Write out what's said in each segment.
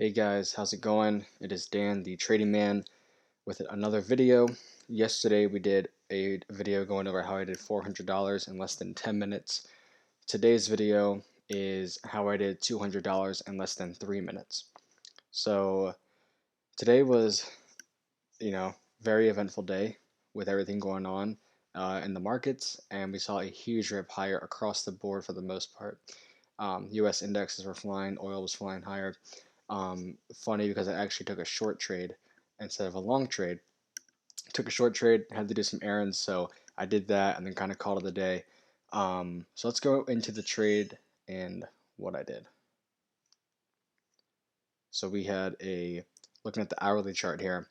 Hey guys, how's it going? It is Dan, the trading man, with another video. Yesterday we did a video going over how I did $400 in less than 10 minutes. Today's video is how I did $200 in less than 3 minutes. So today was, very eventful day with everything going on in the markets, and we saw a huge rip higher across the board for the most part. US indexes were flying, oil was flying higher. Funny because I actually took a short trade instead of a long trade. Took a short trade, had to do some errands, so I did that and then kind of called it a day. So let's go into the trade and what I did. So we had looking at the hourly chart here,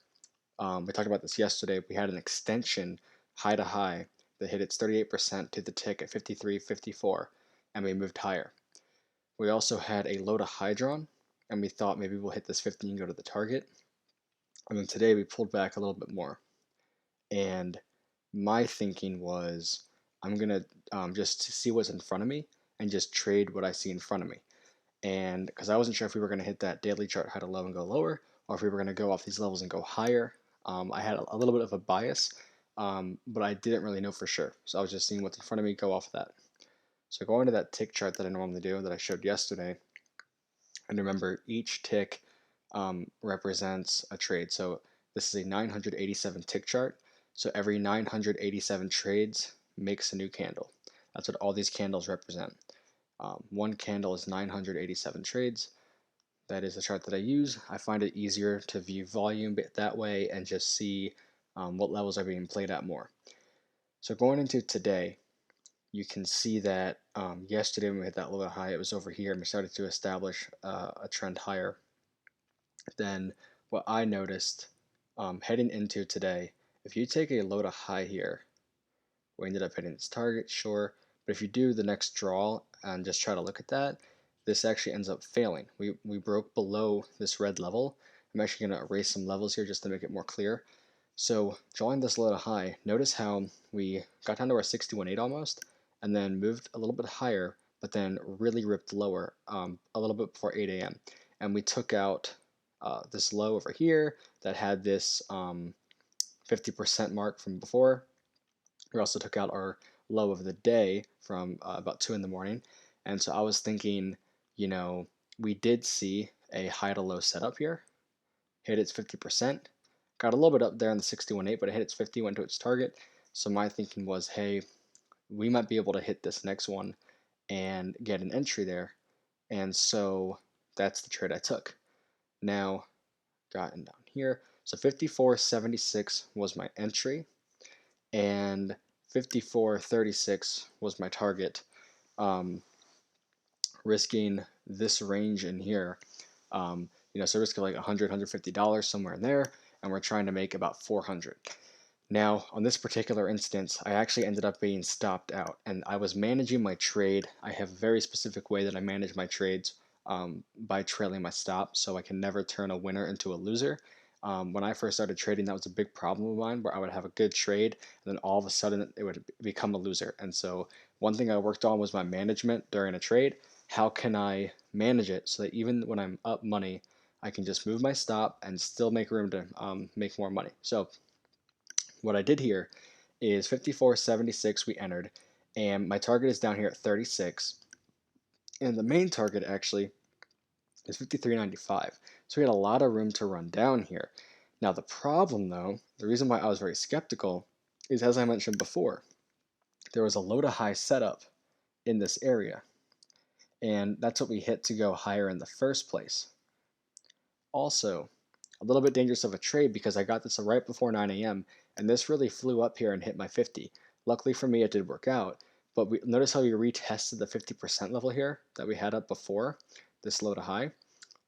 we talked about this yesterday. We had an extension high to high that hit its 38% to the tick at 53.54, and we moved higher. We also had a low to high drawn, and we thought maybe we'll hit this 50 and go to the target. And then today we pulled back a little bit more. And my thinking was I'm going to just see what's in front of me and just trade what I see in front of me. And because I wasn't sure if we were going to hit that daily chart high to low and go lower, or if we were going to go off these levels and go higher. I had a little bit of a bias, but I didn't really know for sure. So I was just seeing what's in front of me, go off of that. So going to that tick chart that I normally do that I showed yesterday, and remember each tick represents a trade. So this is a 987 tick chart. So every 987 trades makes a new candle. That's what all these candles represent. One candle is 987 trades. That is the chart that I use. I find it easier to view volume that way and just see what levels are being played at more. So going into today, you can see that yesterday when we hit that little high, it was over here and we started to establish a trend higher. Then what I noticed heading into today, if you take a low to high here, we ended up hitting its target, sure, but if you do the next draw and just try to look at that, this actually ends up failing. We broke below this red level. I'm actually going to erase some levels here just to make it more clear. So drawing this low to high, notice how we got down to our 61.8 almost, and then moved a little bit higher, but then really ripped lower a little bit before 8 a.m. And we took out this low over here that had this 50% mark from before. We also took out our low of the day from about 2 in the morning. And so I was thinking, we did see a high to low setup here, hit its 50%, got a little bit up there in the 61.8, but it hit its 50, went to its target. So my thinking was, hey, we might be able to hit this next one and get an entry there. And so that's the trade I took. Now, gotten down here. So 54.76 was my entry, and 54.36 was my target, risking this range in here. So risk of like $100, $150 somewhere in there, and we're trying to make about 400. Now, on this particular instance, I actually ended up being stopped out, and I was managing my trade. I have a very specific way that I manage my trades by trailing my stop, so I can never turn a winner into a loser. When I first started trading, that was a big problem of mine, where I would have a good trade, and then all of a sudden it would become a loser. And so one thing I worked on was my management during a trade. How can I manage it so that even when I'm up money, I can just move my stop and still make room to make more money? So what I did here is 54.76 we entered, and my target is down here at 36, and the main target actually is 53.95. So we had a lot of room to run down here. Now the problem though, the reason why I was very skeptical is, as I mentioned before, there was a low to high setup in this area, and that's what we hit to go higher in the first place. Also, a little bit dangerous of a trade because I got this right before 9 a.m. and this really flew up here and hit my 50. Luckily for me, it did work out, but notice how we retested the 50% level here that we had up before, this low to high.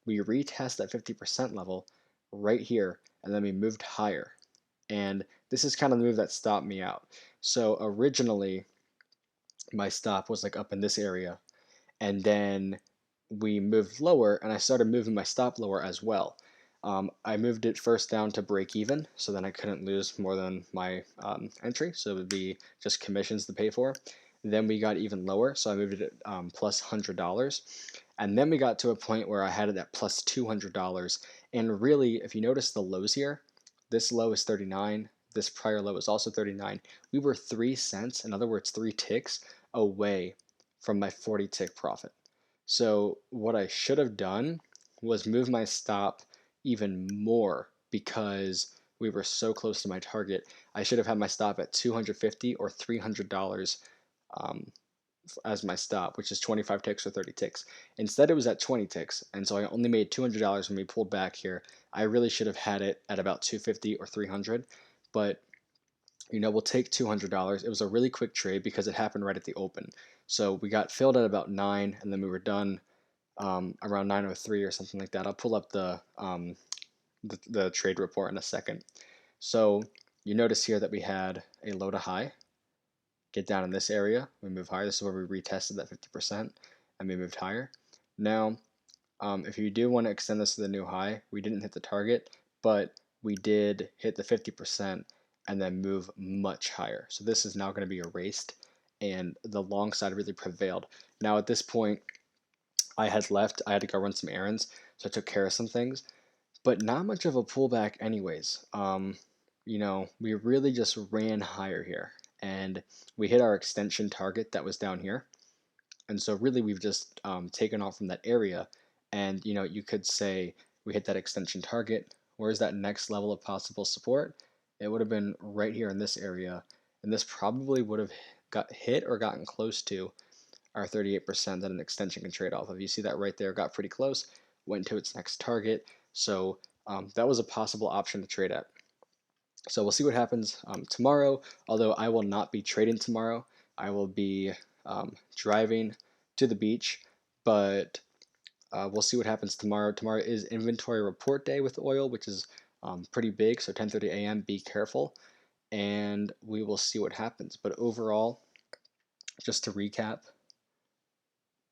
We retest that 50% level right here, and then we moved higher. And this is kind of the move that stopped me out. So originally, my stop was like up in this area, and then we moved lower, and I started moving my stop lower as well. I moved it first down to break even, so then I couldn't lose more than my entry, so it would be just commissions to pay for. Then we got even lower, so I moved it at plus $100. And then we got to a point where I had it at plus $200. And really, if you notice the lows here, this low is 39. This prior low is also 39. We were 3 cents, in other words, 3 ticks away from my 40 tick profit. So what I should have done was move my stop even more because we were so close to my target. I should have had my stop at 250 or $300 um, as my stop, which is 25 ticks or 30 ticks. Instead, it was at 20 ticks, and so I only made $200 when we pulled back here. I really should have had it at about 250 or 300, but we'll take $200. It was a really quick trade because it happened right at the open. So we got filled at about 9, and then we were done around 9:03 or something like that. I'll pull up the trade report in a second. So you notice here that we had a low to high, get down in this area, we move higher. This is where we retested that 50% and we moved higher. Now, if you do want to extend this to the new high, we didn't hit the target, but we did hit the 50% and then move much higher. So this is now going to be erased, and the long side really prevailed. Now at this point, I had left. I had to go run some errands, so I took care of some things, but not much of a pullback anyways. We really just ran higher here, and we hit our extension target that was down here. And so really we've just taken off from that area, and you could say we hit that extension target. Where's that next level of possible support? It would have been right here in this area, and this probably would have got hit or gotten close to our 38% that an extension can trade off of. You see that right there, got pretty close, went to its next target. So that was a possible option to trade at. So we'll see what happens tomorrow, although I will not be trading tomorrow. I will be driving to the beach, but we'll see what happens tomorrow. Tomorrow is inventory report day with oil, which is pretty big, so 10:30 a.m., be careful, and we will see what happens. But overall, just to recap,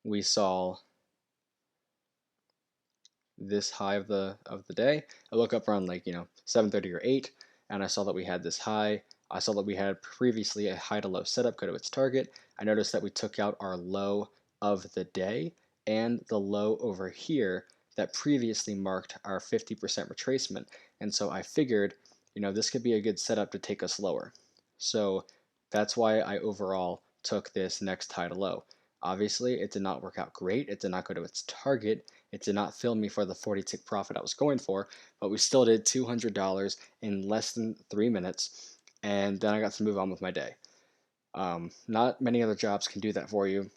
we saw this high of the day. I woke up around 7:30 or 8, and I saw that we had this high. I saw that we had previously a high to low setup go to its target. I noticed that we took out our low of the day and the low over here that previously marked our 50% retracement. And so I figured, this could be a good setup to take us lower. So that's why I overall took this next high to low. Obviously, it did not work out great. It did not go to its target. It did not fill me for the 40 tick profit I was going for, but we still did $200 in less than 3 minutes, and then I got to move on with my day. Not many other jobs can do that for you.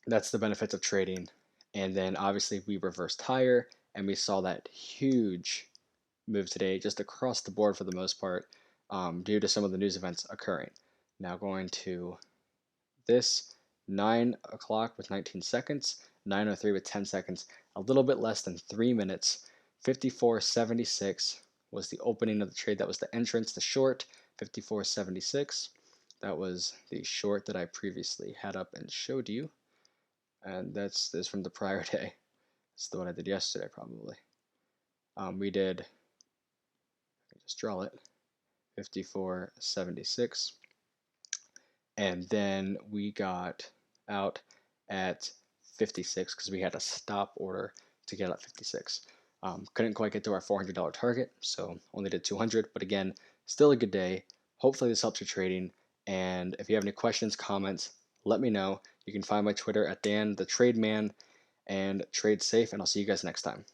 That's the benefits of trading. And then obviously we reversed higher, and we saw that huge move today just across the board for the most part due to some of the news events occurring. Now going to this 9 o'clock with 19 seconds, 9:03 with 10 seconds, a little bit less than 3 minutes. 54.76 was the opening of the trade. That was the entrance, the short, 54.76. That was the short that I previously had up and showed you. And that's this from the prior day. It's the one I did yesterday, probably. We did, I can just draw it, 54.76. And then we got out at 56 because we had a stop order to get at 56. Couldn't quite get to our $400 target, so only did 200. But again, still a good day. Hopefully this helps your trading. And if you have any questions, comments, let me know. You can find my Twitter at Dan the Trade Man, and trade safe. And I'll see you guys next time.